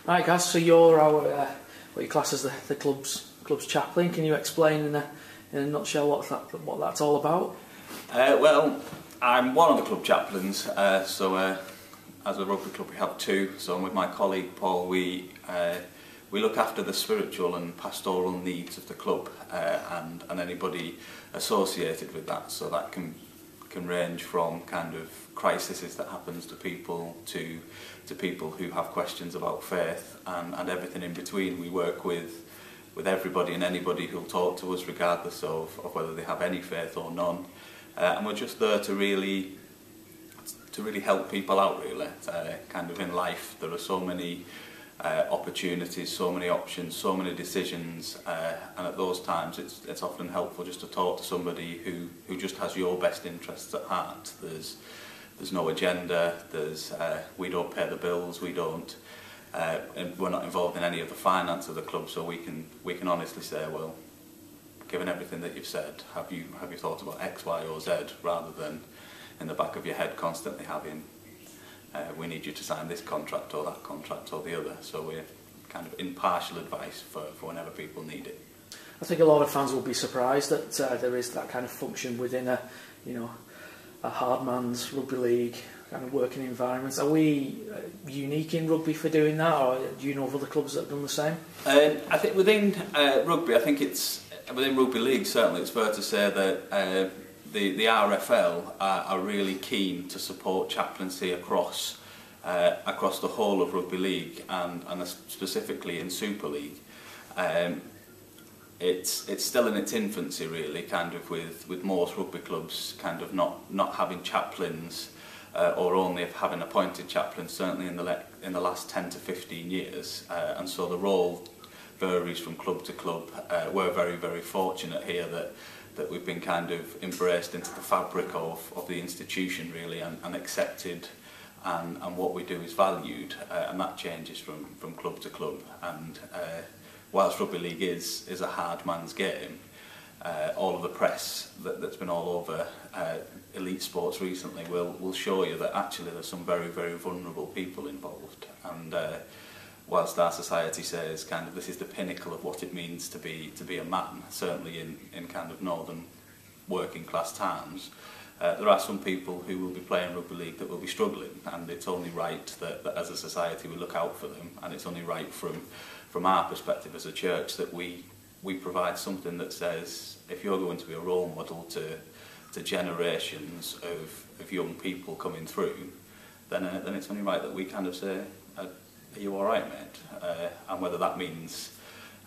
Right, Gaz, so you're our, what you class as the club's chaplain. Can you explain in a nutshell what that's all about? Well, I'm one of the club chaplains, as a rugby club we have two, so with my colleague Paul we look after the spiritual and pastoral needs of the club and anybody associated with that, so that can range from kind of crises that happens to people to people who have questions about faith and everything in between. We work with everybody and anybody who'll talk to us regardless of whether they have any faith or none, and we're just there to really help people out really. Kind of in life there are so many opportunities, so many options, so many decisions, and at those times it's often helpful just to talk to somebody who just has your best interests at heart. There's no agenda, we don't pay the bills, and we're not involved in any of the finance of the club, so we can honestly say, well, given everything that you've said, have you thought about X, Y or Z, rather than in the back of your head constantly having we need you to sign this contract or that contract or the other. So we're kind of impartial advice for whenever people need it. I think a lot of fans will be surprised that there is that kind of function within a hard man's rugby league kind of working environment. Are we unique in rugby for doing that, or do you know of other clubs that have done the same? I think within rugby, I think it's within rugby league certainly it's fair to say that the R.F.L are really keen to support chaplaincy across the whole of rugby league and specifically in Super League. It's still in its infancy really, kind of with most rugby clubs kind of not having chaplains or only having appointed chaplains, certainly in the last 10 to 15 years, and so the role varies from club to club. We're very, very fortunate here that we've been kind of embraced into the fabric of the institution really, and accepted, and what we do is valued, and that changes from club to club. And whilst rugby league is a hard man's game, all of the press that's been all over elite sports recently will show you that actually there's some very, very vulnerable people involved, and whilst our society says kind of this is the pinnacle of what it means to be a man, certainly in kind of northern working class towns, there are some people who will be playing rugby league that will be struggling, and it's only right that as a society we look out for them, and it's only right from our perspective as a church that we provide something that says if you're going to be a role model to generations of young people coming through, then it's only right that we kind of say, are you alright, mate? And whether that means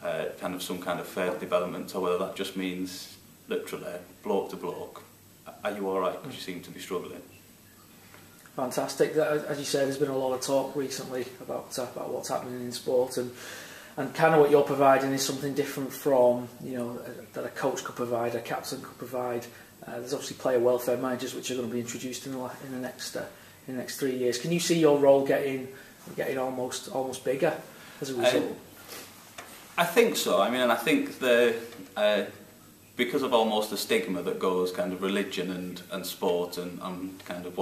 kind of some kind of faith development, or whether that just means literally bloke to bloke, are you alright because you seem to be struggling? Fantastic. As you say, there's been a lot of talk recently about what's happening in sport, and kind of what you're providing is something different from that a coach could provide, a captain could provide. There's obviously player welfare managers which are going to be introduced in the next 3 years. Can you see your role getting almost bigger as a result? I think so. I mean, and I think because of almost the stigma that goes kind of religion and sport and kind of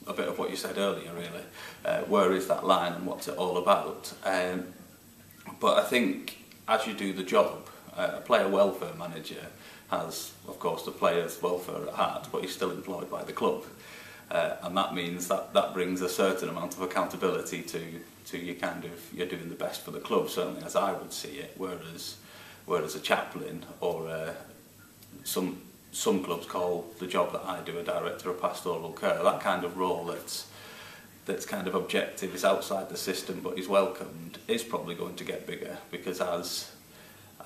a bit of what you said earlier really, where is that line and what's it all about? But I think as you do the job, a player welfare manager has of course the player's welfare at heart, but he's still employed by the club. And that means that brings a certain amount of accountability to you, kind of you're doing the best for the club, certainly as I would see it, whereas a chaplain or some clubs call the job that I do a director of pastoral care, that kind of role that's kind of objective, is outside the system but is welcomed, is probably going to get bigger, because as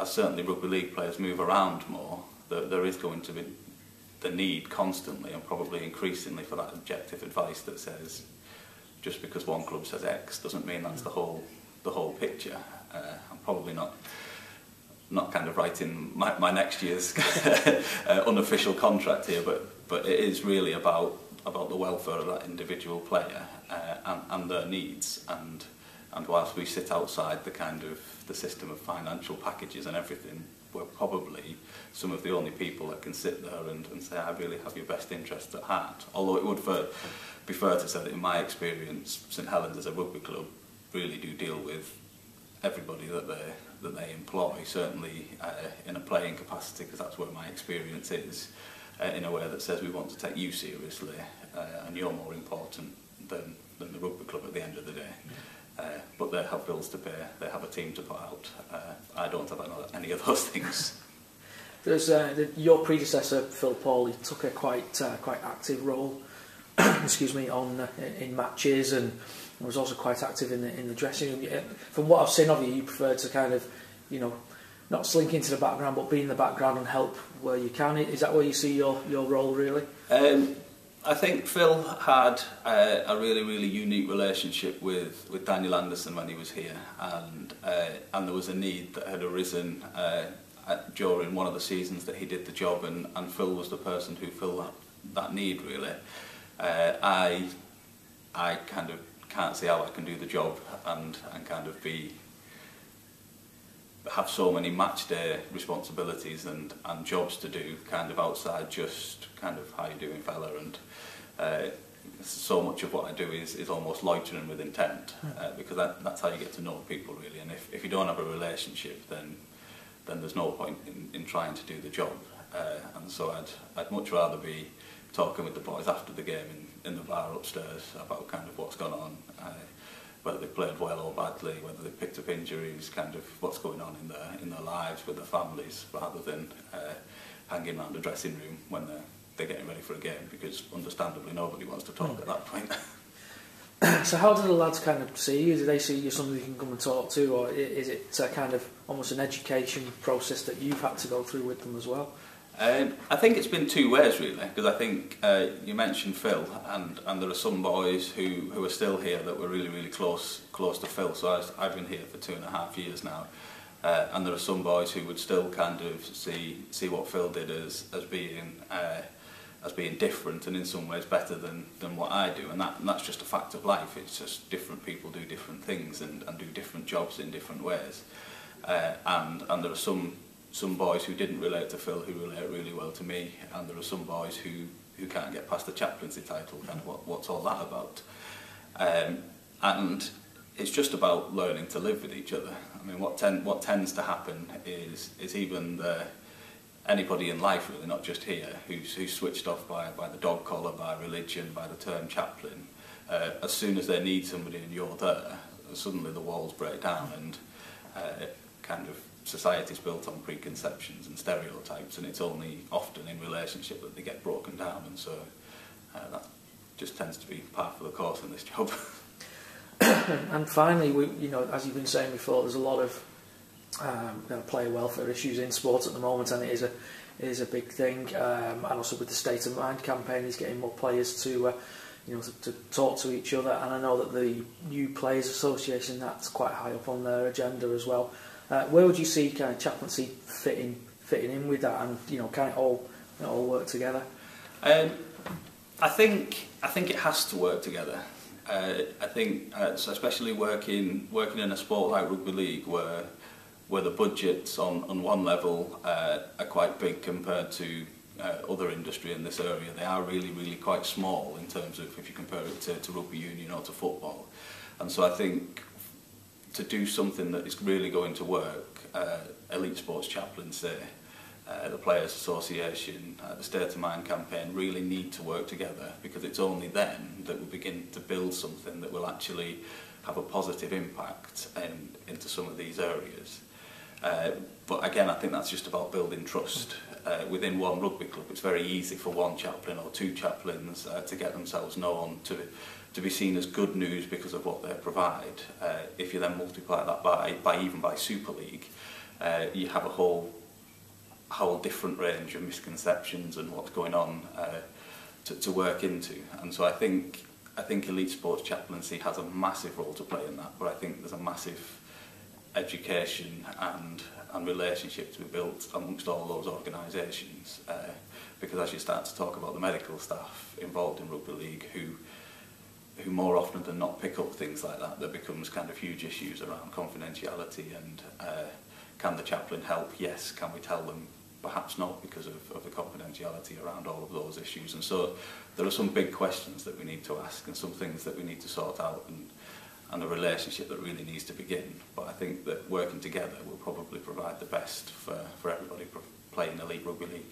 certainly rugby league players move around more, there is going to be the need constantly and probably increasingly for that objective advice that says just because one club says X doesn't mean that's the whole picture. I'm probably not kind of writing my next year's unofficial contract here, but it is really about the welfare of that individual player and their needs, and whilst we sit outside the kind of the system of financial packages and everything, we're probably some of the only people that can sit there and say, I really have your best interests at heart. Although it would be fair to say that in my experience, St.Helens as a rugby club really do deal with everybody that they employ, certainly in a playing capacity, because that's where my experience is, in a way that says we want to take you seriously, and you're more important than the rugby club at the end of the day. But they have bills to pay, they have a team to put out. I don't have any of those things. There's your predecessor Phil Paul, he took a quite active role excuse me, in matches, and was also quite active in the dressing room. From what I've seen of you, you prefer to kind of, you know, not slink into the background, but be in the background and help where you can. Is that where you see your role, really? I think Phil had a really unique relationship with Daniel Anderson when he was here, and there was a need that had arisen during one of the seasons that he did the job, and Phil was the person who filled that need, really. I kind of can't see how I can do the job and kind of have so many match day responsibilities and jobs to do, kind of outside just kind of how you doing, fella, and so much of what I do is almost loitering with intent, because that's how you get to know people, really. And if you don't have a relationship, then there's no point in trying to do the job. And so I'd much rather be talking with the boys after the game in the bar upstairs about kind of what's gone on, whether they played well or badly, whether they picked up injuries, kind of what's going on in their lives with their families, rather than hanging around the dressing room when they're getting ready for a game, because understandably nobody wants to talk at that point. So how do the lads kind of see you? Do they see you as somebody you can come and talk to, or is it kind of almost an education process that you've had to go through with them as well? I think it's been two ways, really, because I think you mentioned Phil, and there are some boys who are still here that were really close to Phil. So I've been here for 2.5 years now, and there are some boys who would still kind of see what Phil did as being different, and in some ways better than what I do, and that's just a fact of life. It's just different people do different things and do different jobs in different ways, and there are some boys who didn't relate to Phil who relate really well to me, and there are some boys who can't get past the chaplaincy title, kind of what's all that about. And it's just about learning to live with each other. I mean, what tends to happen is even anybody in life, really, not just here, who's switched off by the dog collar, by religion, by the term chaplain, as soon as they need somebody and you're there, suddenly the walls break down, and kind of society's built on preconceptions and stereotypes, and it's only often in relationship that they get broken down, and so that just tends to be par for the course in this job. And finally, you know, as you've been saying before, there's a lot of player welfare issues in sport at the moment, and it is a big thing. And also with the State of Mind campaign, is getting more players to to talk to each other. And I know that the New Players Association, that's quite high up on their agenda as well. Where would you see kind of chaplaincy fitting in with that, and can it all work together? I think it has to work together. I think so, especially working in a sport like rugby league, where the budgets on one level are quite big compared to other industry in this area. They are really quite small in terms of if you compare it to rugby union or to football. And so I think to do something that is really going to work, elite sports chaplaincy, the Players Association, the State of Mind campaign really need to work together, because it's only then that we begin to build something that will actually have a positive impact into some of these areas. But again, I think that's just about building trust. Within one rugby club, it's very easy for one chaplain or two chaplains to get themselves known, to be seen as good news because of what they provide. If you then multiply that by Super League, you have a whole different range of misconceptions and what's going on to work into. And so I think elite sports chaplaincy has a massive role to play in that, but I think there's a massive education and relationship to be built amongst all those organisations, because as you start to talk about the medical staff involved in rugby league who more often than not pick up things like that, there becomes kind of huge issues around confidentiality and can the chaplain help? Yes. Can we tell them? Perhaps not, because of the confidentiality around all of those issues. And so there are some big questions that we need to ask and some things that we need to sort out, a relationship that really needs to begin. But I think that working together will probably provide the best for everybody playing elite rugby league.